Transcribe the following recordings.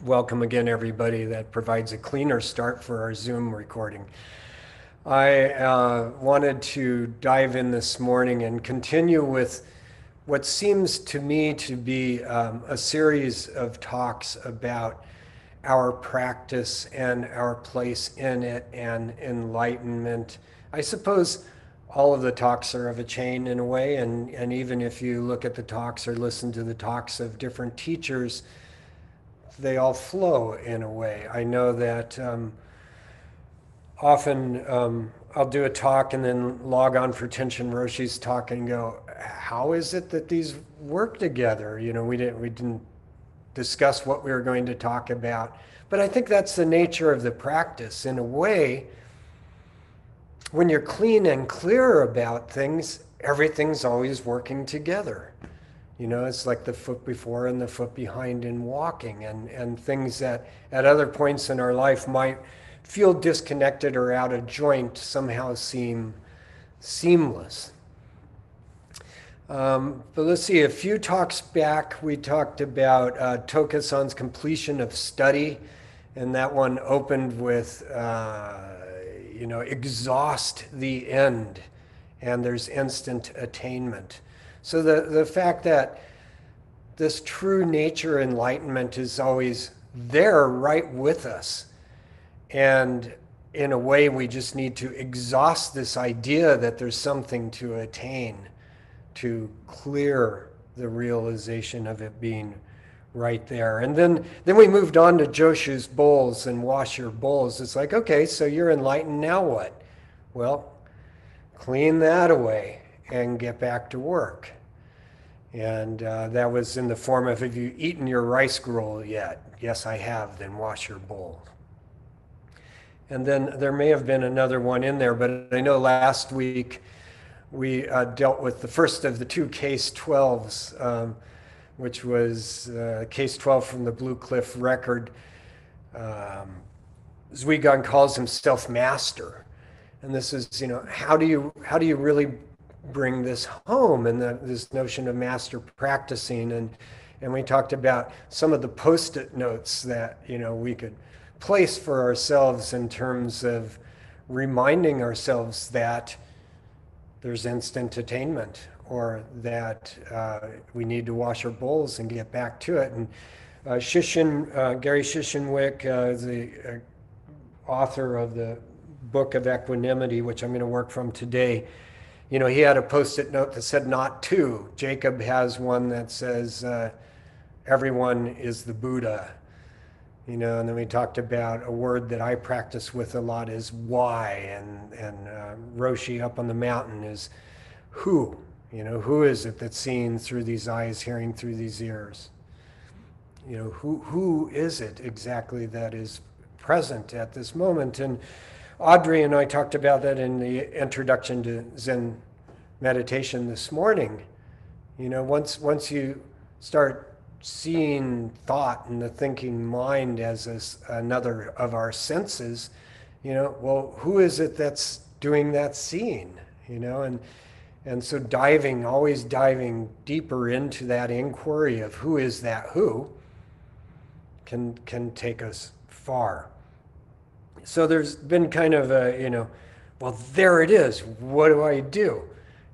Welcome again, everybody. That provides a cleaner start for our Zoom recording. I wanted to dive in this morning and continue with what seems to me to be a series of talks about our practice and our place in it and enlightenment. I suppose all of the talks are of a chain in a way, and even if you look at the talks or listen to the talks of different teachers, they all flow in a way. I know that often I'll do a talk and then log on for Tenshin Roshi's talk and go, how is it that these work together? You know, we didn't discuss what we were going to talk about. But I think that's the nature of the practice. In a way, when you're clean and clear about things, everything's always working together. You know, it's like the foot before and the foot behind in walking, and things that at other points in our life might feel disconnected or out of joint somehow seem seamless. But let's see, a few talks back we talked about Tokasan's completion of study, and that one opened with, exhaust the end, and there's instant attainment. So the fact that this true nature enlightenment is always there right with us. And in a way, we just need to exhaust this idea that there's something to attain to clear the realization of it being right there. And then we moved on to Joshu's bowls and wash your bowls. It's like, okay, so you're enlightened, now what? Well, clean that away and get back to work. And that was in the form of, have you eaten your rice gruel yet? Yes, I have. Then wash your bowl. And then there may have been another one in there, but I know last week we dealt with the first of the two case 12s, which was case 12 from the Blue Cliff record. Zwigon calls himself master. And this is, how do you really bring this home, and this notion of master practicing, and we talked about some of the post-it notes that we could place for ourselves in terms of reminding ourselves that there's instant attainment, or that we need to wash our bowls and get back to it. And Gary Shishinwick, the author of the Book of Equanimity, which I'm going to work from today, he had a post-it note that said not to. Jacob has one that says everyone is the Buddha. And then we talked about a word that I practice with a lot is why, and Roshi up on the mountain is who. Who is it that's seeing through these eyes, hearing through these ears? Who is it exactly that is present at this moment? And Audrey and I talked about that in the introduction to Zen meditation this morning. Once you start seeing thought and the thinking mind as another of our senses, well, who is it that's doing that seeing? And so always diving deeper into that inquiry of who is that who can take us far. So there's been kind of a, well, there it is. What do I do?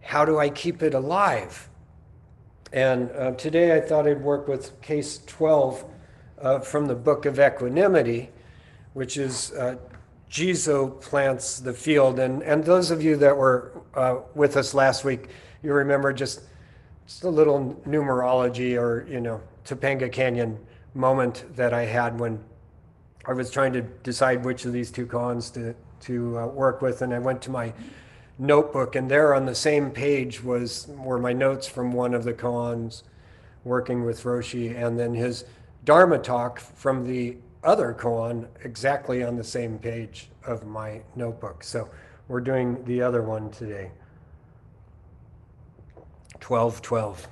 How do I keep it alive? And today I thought I'd work with case 12 from the Book of Equanimity, which is Jizo Plants the Field. And those of you that were with us last week, you remember just a little numerology or, Topanga Canyon moment that I had when I was trying to decide which of these two koans to work with, and I went to my notebook, and there on the same page were my notes from one of the koans working with Roshi, and then his Dharma talk from the other koan exactly on the same page of my notebook. So we're doing the other one today. 12:12.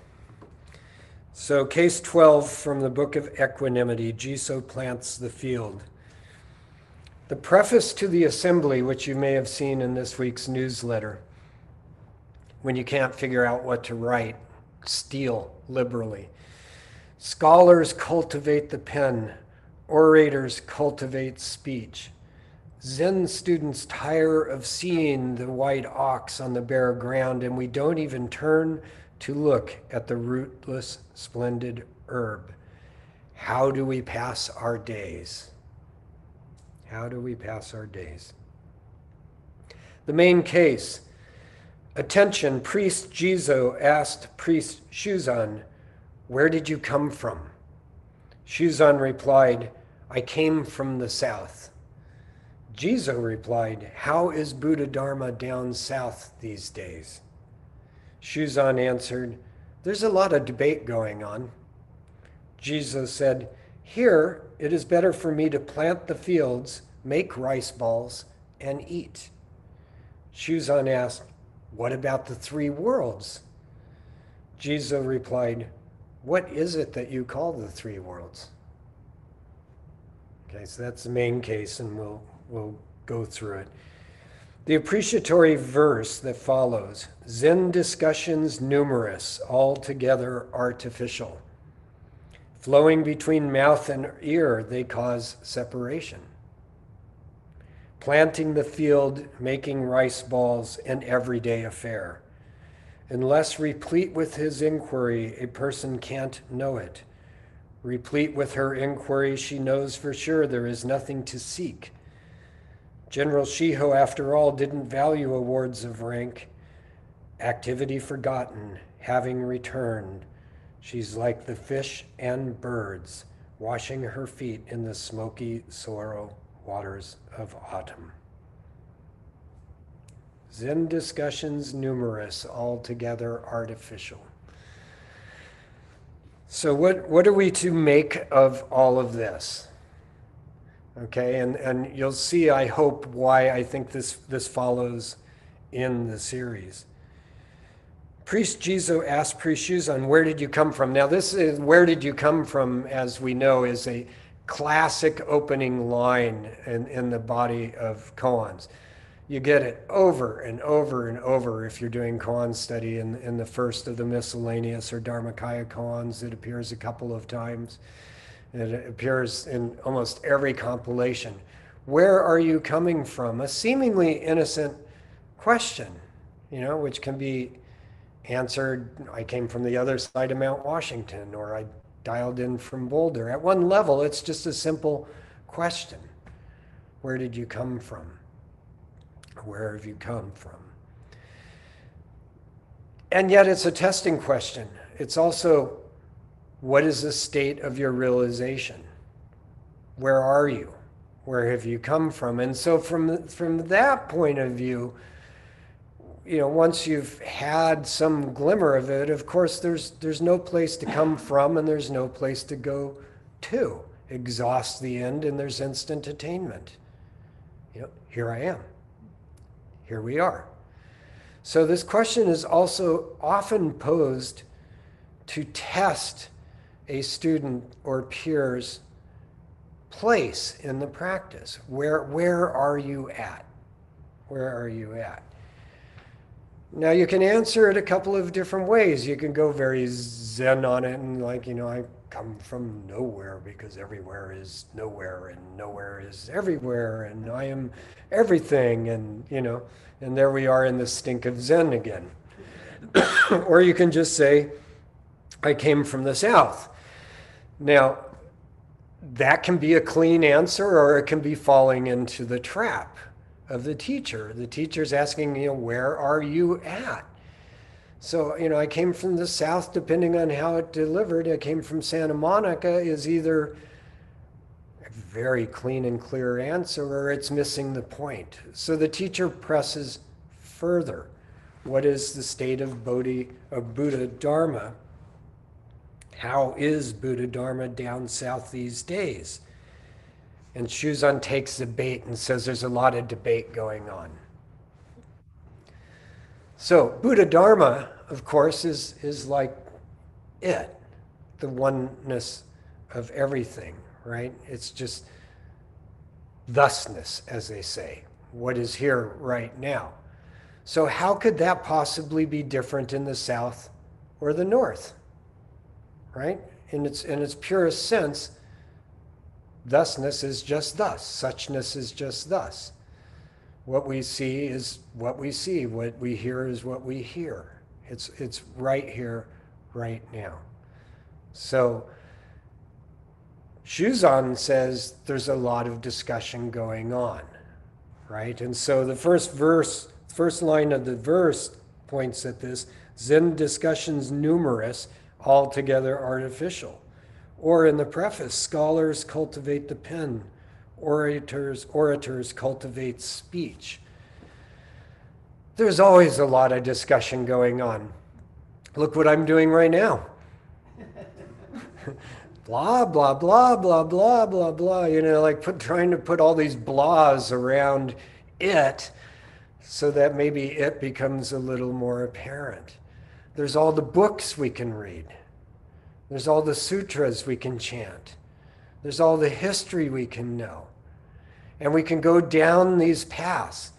So case 12 from the Book of Equanimity, Jizo Plants the Field. The preface to the assembly, which you may have seen in this week's newsletter, when you can't figure out what to write, steal liberally. Scholars cultivate the pen, Orators cultivate speech. Zen students tire of seeing the white ox on the bare ground, and we don't even turn to look at the rootless, splendid herb. How do we pass our days? How do we pass our days? The main case. Attention, priest Jizo asked priest Shuzan, "Where did you come from?" Shuzan replied, "I came from the south." Jizo replied, "How is Buddha Dharma down south these days?" Shuzan answered, "There's a lot of debate going on." Jizo said, "Here it is better for me to plant the fields, make rice balls, and eat." Shuzan asked, "What about the three worlds?" Jizo replied, "What is it that you call the three worlds?" Okay, so that's the main case, and we'll go through it. The appreciatory verse that follows, Zen discussions numerous, altogether artificial. Flowing between mouth and ear, they cause separation. Planting the field, making rice balls, an everyday affair. Unless replete with his inquiry, a person can't know it. Replete with her inquiry, she knows for sure there is nothing to seek. General Shiro, after all, didn't value awards of rank. Activity forgotten, having returned. She's like the fish and birds, washing her feet in the smoky sorrow waters of autumn. Zen discussions numerous, altogether artificial. So what are we to make of all of this? Okay, and you'll see, I hope, why I think this follows in the series. Priest Jizo asked Priest Shuzan, "Where did you come from?" Now this is, "Where did you come from," as we know, is a classic opening line in the body of koans. You get it over and over and over if you're doing koan study in the first of the miscellaneous or Dharmakaya koans. It appears a couple of times. It appears in almost every compilation. Where are you coming from? A seemingly innocent question, which can be answered, I came from the other side of Mount Washington, or I dialed in from Boulder. At one level, it's just a simple question. Where did you come from? Where have you come from? And yet it's a testing question. It's also, what is the state of your realization? Where are you? Where have you come from? And so from that point of view, once you've had some glimmer of it, of course, there's no place to come from and there's no place to go to. Exhaust the end and there's instant attainment. Here I am. Here we are. So this question is also often posed to test a student or peer's place in the practice. Where are you at? Where are you at? Now you can answer it a couple of different ways. You can go very Zen on it and I come from nowhere because everywhere is nowhere and nowhere is everywhere and I am everything and there we are in the stink of Zen again. Or you can just say, I came from the south. Now, that can be a clean answer or it can be falling into the trap of the teacher. The teacher's asking, where are you at? So, I came from the south, depending on how it delivered. I came from Santa Monica is either a very clean and clear answer or it's missing the point. So the teacher presses further. What is the state of Buddha Dharma? How is Buddha Dharma down south these days? And Shuzan takes the bait and says there's a lot of debate going on. So Buddha Dharma, of course, is like it, the oneness of everything, right? It's just thusness, as they say, what is here right now. So how could that possibly be different in the south or the north, right? In its purest sense, Thusness is just thus. Suchness is just thus. What we see is what we see. What we hear is what we hear. It's right here, right now. So Shuzan says there's a lot of discussion going on, right? And so the first line of the verse points at this. Zen discussions numerous, altogether artificial. Or in the preface, scholars cultivate the pen, orators cultivate speech. There's always a lot of discussion going on. Look what I'm doing right now. Blah, blah, blah, blah, blah, blah, blah. You know, like trying to put all these blahs around it so that maybe it becomes a little more apparent. There's all the books we can read. There's all the sutras we can chant. There's all the history we can know. And we can go down these paths.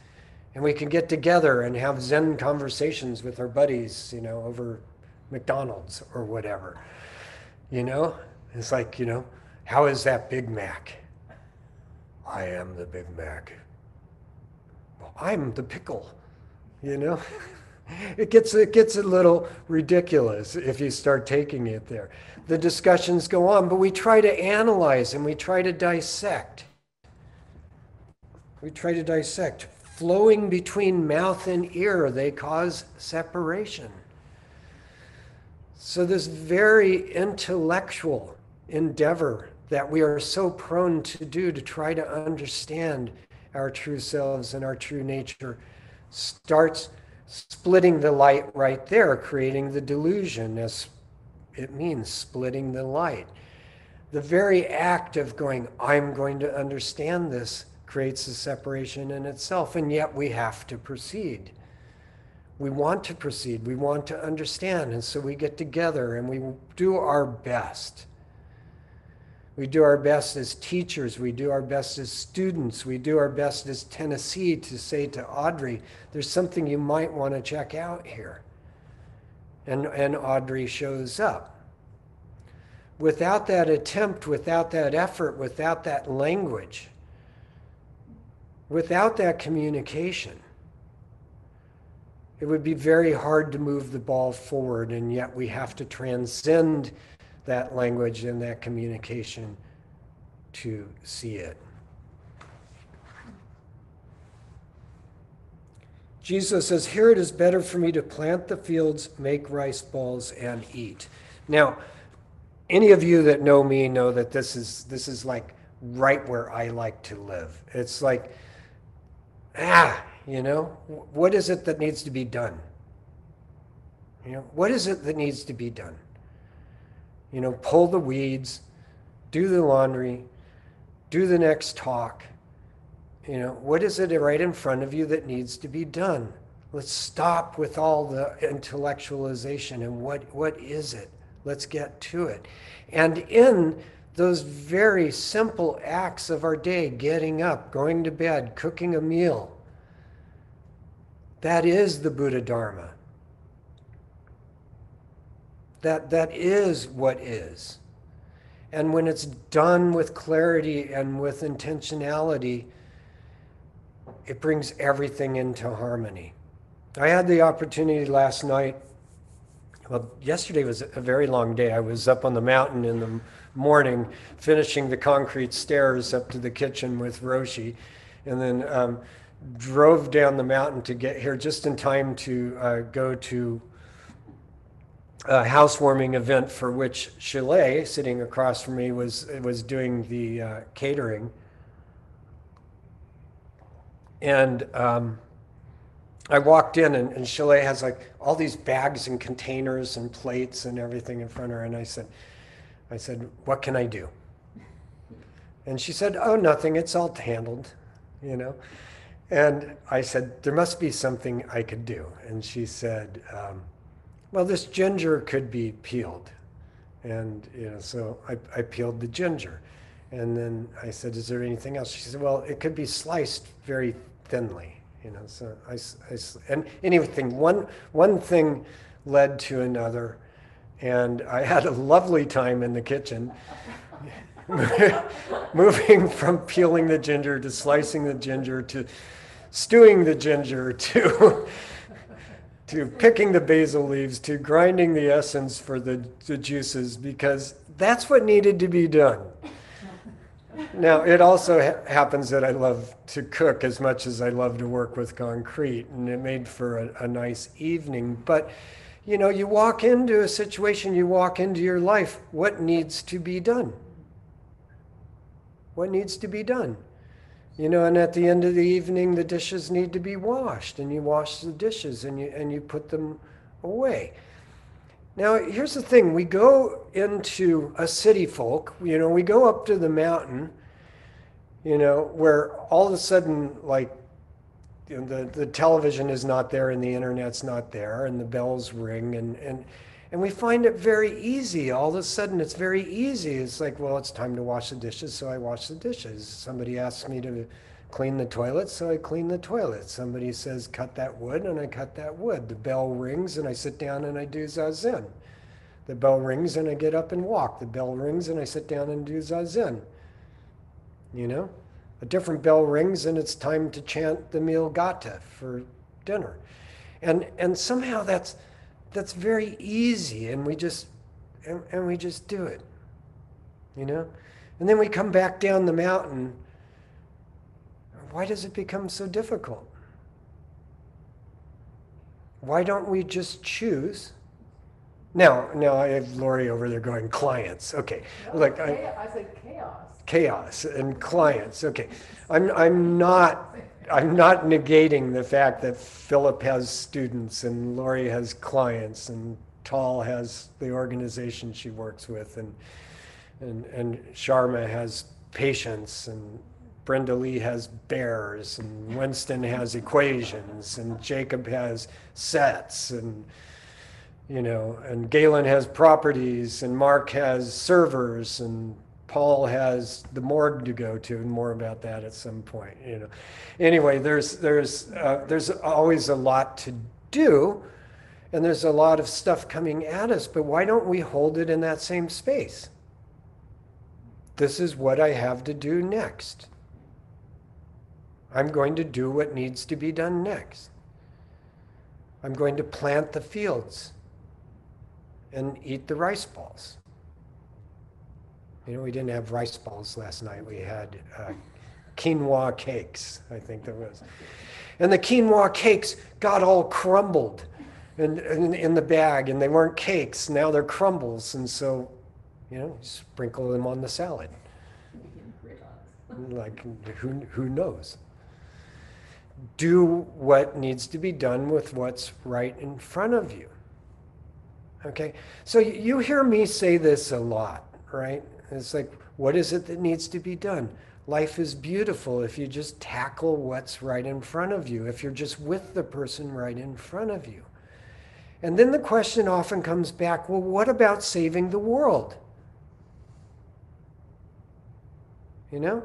And we can get together and have Zen conversations with our buddies, you know, over McDonald's or whatever. You know? It's like, you know, how is that Big Mac? I am the Big Mac. Well, I'm the pickle, you know? It gets a little ridiculous if you start taking it there. The discussions go on, but we try to analyze and we try to dissect. We try to dissect. Flowing between mouth and ear, they cause separation. So this very intellectual endeavor that we are so prone to do to try to understand our true selves and our true nature starts splitting the light right there, creating the delusion, as it means, splitting the light. The very act of going, I'm going to understand this, creates a separation in itself, and yet we have to proceed. We want to proceed, we want to understand, and so we get together and we do our best. We do our best as teachers, we do our best as students, we do our best as Tennessee to say to Audrey, there's something you might want to check out here. And Audrey shows up. Without that attempt, without that effort, without that language, without that communication, it would be very hard to move the ball forward, and yet we have to transcend that language and that communication to see it. Jesus says, here it is better for me to plant the fields, make rice balls, and eat. Now, any of you that know me know that this is like right where I like to live. It's like, you know, what is it that needs to be done? You know, what is it that needs to be done? You know, pull the weeds, do the laundry, do the next talk. You know, what is it right in front of you that needs to be done? Let's stop with all the intellectualization and what is it? Let's get to it. And in those very simple acts of our day, getting up, going to bed, cooking a meal, that is the Buddha Dharma. That is what is. And when it's done with clarity and with intentionality, it brings everything into harmony. I had the opportunity last night, well, yesterday was a very long day. I was up on the mountain in the morning, finishing the concrete stairs up to the kitchen with Roshi, and then drove down the mountain to get here just in time to go to a housewarming event for which Shile, sitting across from me, was doing the catering. And I walked in, and Shile has like all these bags and containers and plates and everything in front of her. And I said, what can I do? And she said, oh, nothing. It's all handled, you know. And I said, there must be something I could do. And she said, well, this ginger could be peeled. And, you know, so I peeled the ginger. And then I said, is there anything else? She said, well, it could be sliced very thinly, you know. So and anything, one thing led to another. And I had a lovely time in the kitchen. moving from peeling the ginger to slicing the ginger to stewing the ginger to to picking the basil leaves to grinding the essence for the juices, because that's what needed to be done. Now, it also happens that I love to cook as much as I love to work with concrete, and it made for a nice evening. But, you know, you walk into a situation, you walk into your life, what needs to be done? What needs to be done? You know, and at the end of the evening, the dishes need to be washed, and you wash the dishes and you put them away. Now, here's the thing. We go into a city folk, you know, we go up to the mountain, you know, where all of a sudden, like, you know, the television is not there and the internet's not there and the bells ring and we find it very easy. All of a sudden, it's very easy. It's like, well, it's time to wash the dishes, so I wash the dishes. Somebody asks me to clean the toilet, so I clean the toilet. Somebody says, cut that wood, and I cut that wood. The bell rings, and I sit down and I do zazen. The bell rings, and I get up and walk. The bell rings, and I sit down and do zazen. You know? A different bell rings, and it's time to chant the meal gata for dinner. And somehow that's very easy, and we just do it, you know? And then we come back down the mountain. Why does it become so difficult? Why don't we just choose? Now I have Lori over there going, clients. Okay. No, Like I said chaos. Chaos and clients. Okay. I'm not negating the fact that Philip has students and Lori has clients and Tal has the organization she works with and Sharma has patients and Brenda Lee has bears and Winston has equations and Jacob has sets and you know, and Galen has properties and Mark has servers and Paul has the morgue to go to, and more about that at some point. You know, anyway, there's always a lot to do, and there's a lot of stuff coming at us. But why don't we hold it in that same space? This is what I have to do next. I'm going to do what needs to be done next. I'm going to plant the fields and eat the rice balls. You know, we didn't have rice balls last night. We had quinoa cakes, I think there was. And the quinoa cakes got all crumbled in the bag, and they weren't cakes. Now they're crumbles, and so, you know, sprinkle them on the salad. Like, who knows? Do what needs to be done with what's right in front of you. Okay? So you hear me say this a lot, right? It's like, what is it that needs to be done? Life is beautiful if you just tackle what's right in front of you, if you're just with the person right in front of you. And then the question often comes back, well, what about saving the world? You know?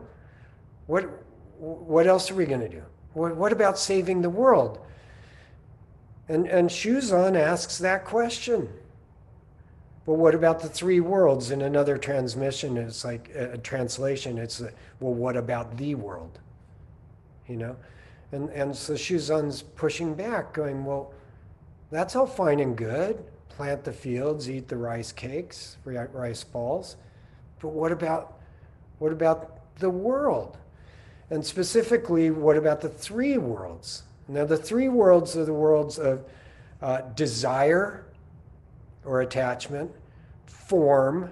What else are we going to do? What about saving the world? And Shuzan asks that question. Well, what about the three worlds? In another transmission, it's like a translation. It's, well, what about the world? You know? And so Shuzan's pushing back, going, well, that's all fine and good. Plant the fields, eat the rice cakes, rice balls. But what about the world? And specifically, what about the three worlds? Now, the three worlds are the worlds of desire, or attachment, form,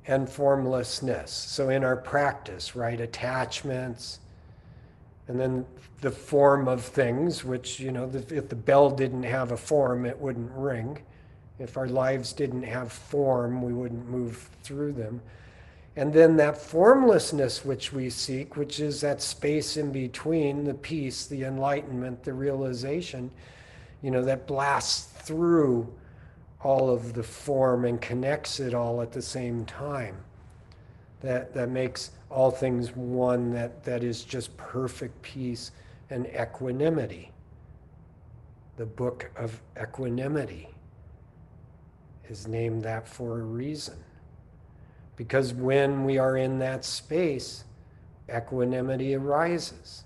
and formlessness. So in our practice, right, attachments, and then the form of things, which, you know, if the bell didn't have a form, it wouldn't ring. If our lives didn't have form, we wouldn't move through them. And then that formlessness which we seek, which is that space in between, the peace, the enlightenment, the realization, you know, that blasts through all of the form and connects it all at the same time. That makes all things one, that is just perfect peace and equanimity. The Book of Equanimity is named that for a reason. Because when we are in that space, equanimity arises.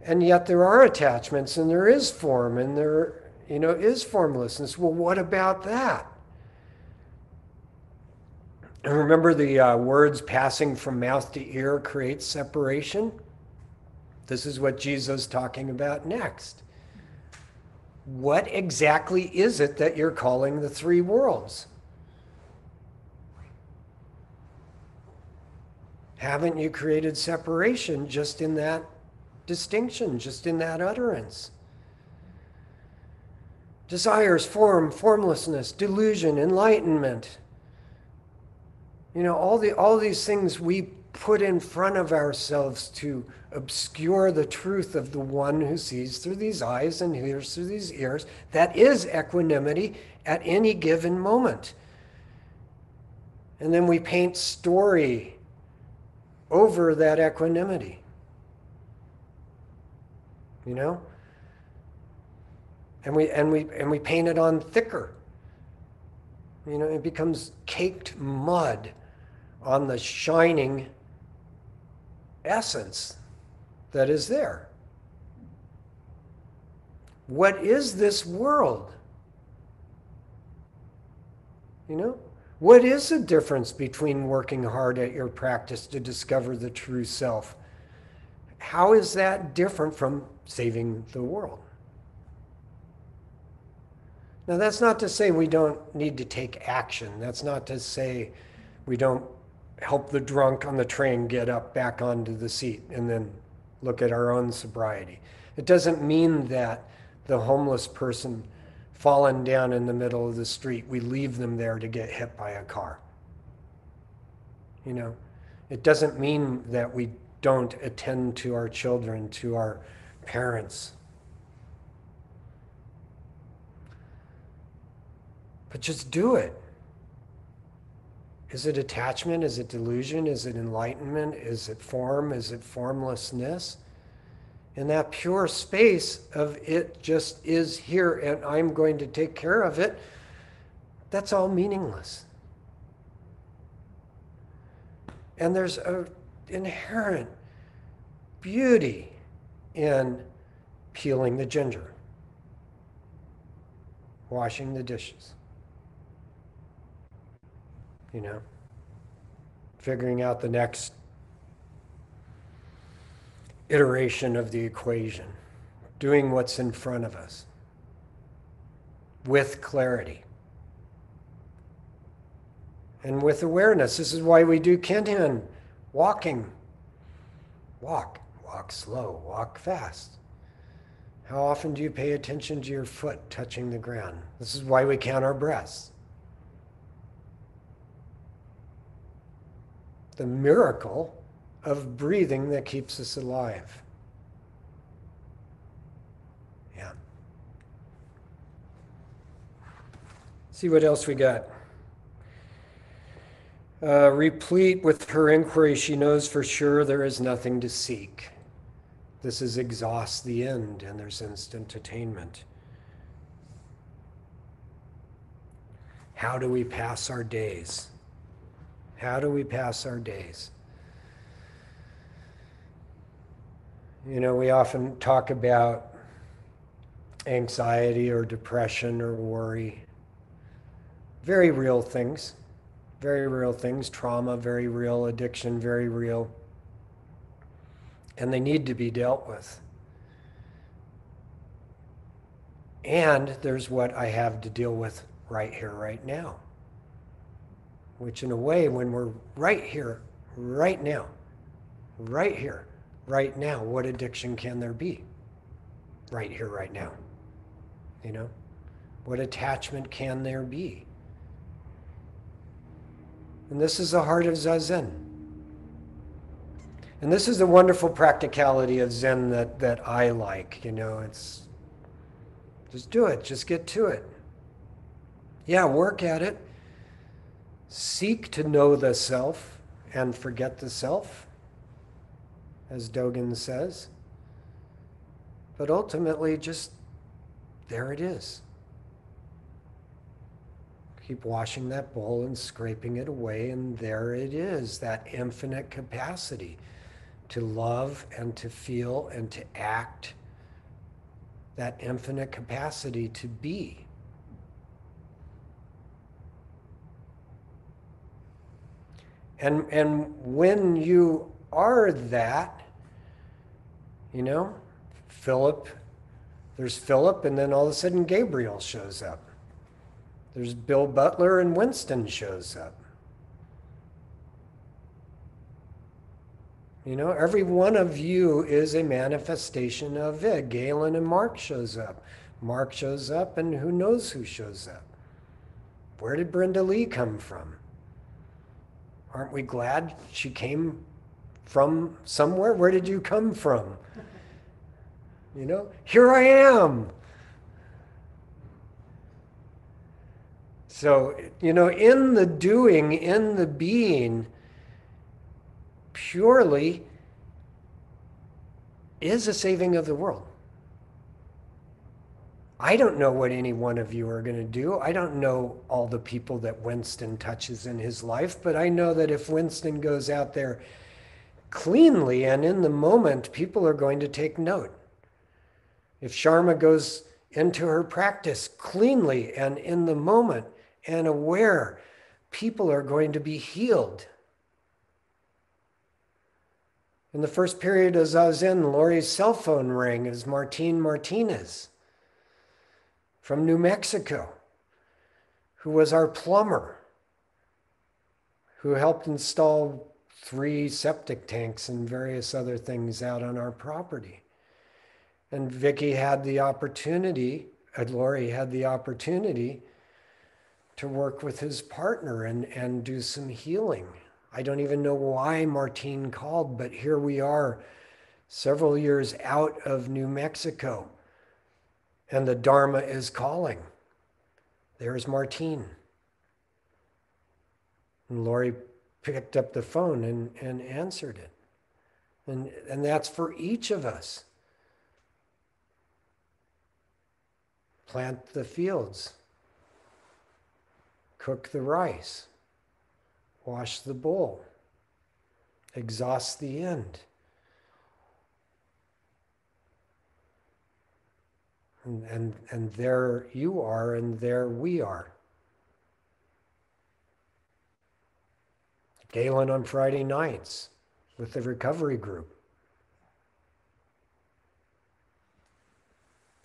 And yet there are attachments, and there is form, and there, is formlessness. Well, what about that? And remember the words passing from mouth to ear creates separation? This is what Jizo's talking about next. What exactly is it that you're calling the three worlds? Haven't you created separation just in that distinction, just in that utterance? Desires, form, formlessness, delusion, enlightenment. All these things we put in front of ourselves to obscure the truth of the one who sees through these eyes and hears through these ears. That is equanimity at any given moment. And then we paint story over that equanimity. And we paint it on thicker. It becomes caked mud on the shining essence that is there. What is this world? What is the difference between working hard at your practice to discover the true self? How is that different from saving the world? Now, that's not to say we don't need to take action. That's not to say we don't help the drunk on the train get up back onto the seat and then look at our own sobriety. It doesn't mean that the homeless person fallen down in the middle of the street, we leave them there to get hit by a car. It doesn't mean that we don't attend to our children, to our parents. But just do it. Is it attachment? Is it delusion? Is it enlightenment? Is it form? Is it formlessness? In that pure space of it just is here and I'm going to take care of it, that's all meaningless. And there's an inherent beauty in peeling the ginger, washing the dishes, figuring out the next iteration of the equation, doing what's in front of us with clarity and with awareness. This is why we do Kinhin, walking. Walk slow, walk fast. How often do you pay attention to your foot touching the ground? This is why we count our breaths. The miracle of breathing that keeps us alive. Yeah. See what else we got. Replete with her inquiry, she knows for sure there is nothing to seek. This is exhaust the end, and there's instant attainment. How do we pass our days? How do we pass our days? We often talk about anxiety or depression or worry. Very real things. Very real things. Trauma, very real. Addiction, very real. And they need to be dealt with. And there's what I have to deal with right here, right now. Which in a way, when we're right here, right now, right here, right now, what addiction can there be? Right here, right now. What attachment can there be? And this is the heart of Zazen. And this is the wonderful practicality of Zen that I like. It's just do it, just get to it. Yeah, work at it. Seek to know the self and forget the self, as Dogen says. But ultimately, just there it is. Keep washing that bowl and scraping it away, and there it is, that infinite capacity to love and to feel and to act, that infinite capacity to be. And when you are that, Philip, there's Philip, and then all of a sudden Gabriel shows up. There's Bill Butler, and Winston shows up. Every one of you is a manifestation of it. Galen and Mark shows up. Mark shows up, and who knows who shows up? Where did Brenda Lee come from? Aren't we glad she came from somewhere? Where did you come from? Here I am. So, in the doing, in the being, purely is a saving of the world. I don't know what any one of you are going to do. I don't know all the people that Winston touches in his life, but I know that if Winston goes out there cleanly and in the moment, people are going to take note. If Sharma goes into her practice cleanly and in the moment and aware, people are going to be healed. In the first period of Zazen, Lori's cell phone rang as Martine Martinez from New Mexico, who was our plumber, who helped install 3 septic tanks and various other things out on our property. And Lori had the opportunity to work with his partner and do some healing. I don't even know why Martine called, but here we are, several years out of New Mexico, and the Dharma is calling. There's Martine. And Lori picked up the phone and answered it. And that's for each of us. Plant the fields. Cook the rice. Wash the bowl. Exhaust the end. And there you are, and there we are. Galen on Friday nights with the recovery group.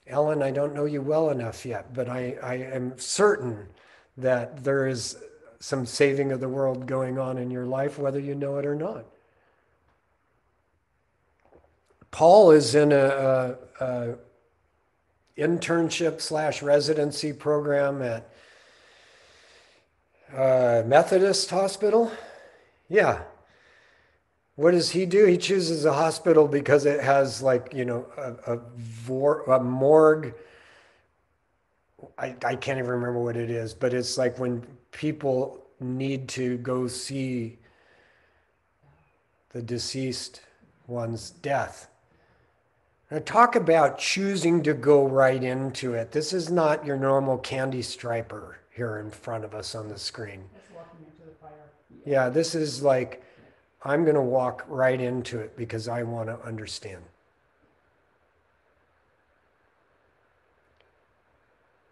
Ellen, I don't know you well enough yet, but I am certain that there is some saving of the world going on in your life, whether you know it or not. Paul is in a internship/residency program at Methodist Hospital. Yeah. What does he do? He chooses a hospital because it has a morgue. I can't even remember what it is, but it's like when people need to go see the deceased one's death. Now, talk about choosing to go right into it. This is not your normal candy striper here in front of us on the screen. It's walking into the fire. Yeah, this is like, I'm going to walk right into it because I want to understand.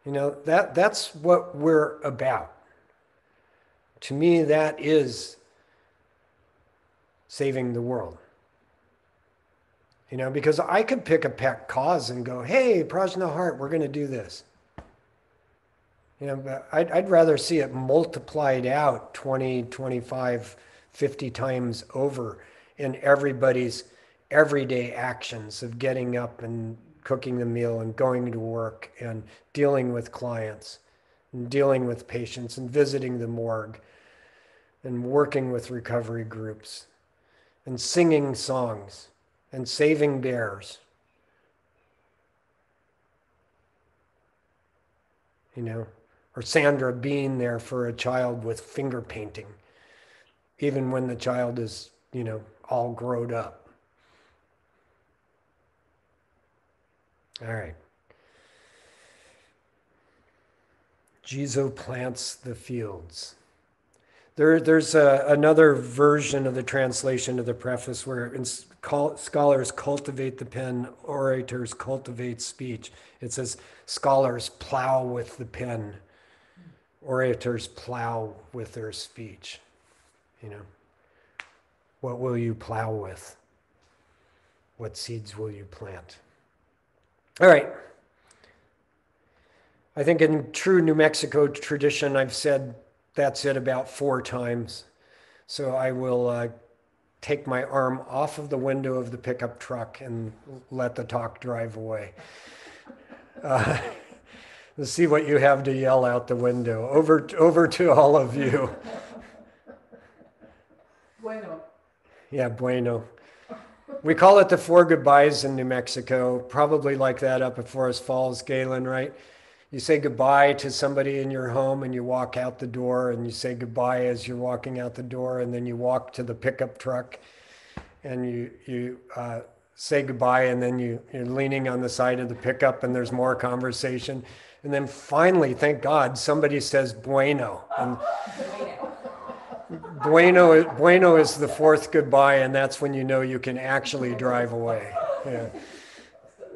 That's what we're about. To me, that is saving the world. Because I could pick a pet cause and go, hey, Prajna Heart, we're going to do this. But I'd rather see it multiplied out 20, 25, 50 times over in everybody's everyday actions of getting up and cooking the meal and going to work and dealing with clients and dealing with patients and visiting the morgue and working with recovery groups and singing songs and saving bears. Or Sandra being there for a child with finger painting, even when the child is, all grown up. All right. Jizo Plants the Fields. There's another version of the translation of the preface where scholars cultivate the pen, orators cultivate speech. It says scholars plow with the pen, orators plow with their speech. You know, what will you plow with? What seeds will you plant? All right. I think in true New Mexico tradition, I've said that's it about 4 times. So I will take my arm off of the window of the pickup truck and let the talk drive away. Let's see what you have to yell out the window. Over to all of you. Bueno. Yeah, bueno. We call it the 4 goodbyes in New Mexico, probably like that up at Forest Falls, Galen, right? You say goodbye to somebody in your home and you walk out the door, and you say goodbye as you're walking out the door, and then you walk to the pickup truck and you say goodbye, and then you're leaning on the side of the pickup and there's more conversation. And then finally, thank God, somebody says bueno. And bueno is the 4th goodbye, and that's when you know you can actually drive away. Yeah.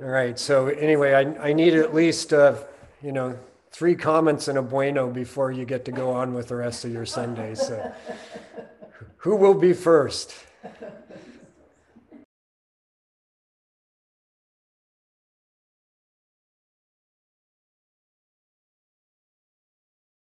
All right, so anyway, I need at least 3 comments and a bueno before you get to go on with the rest of your Sunday. So who will be first?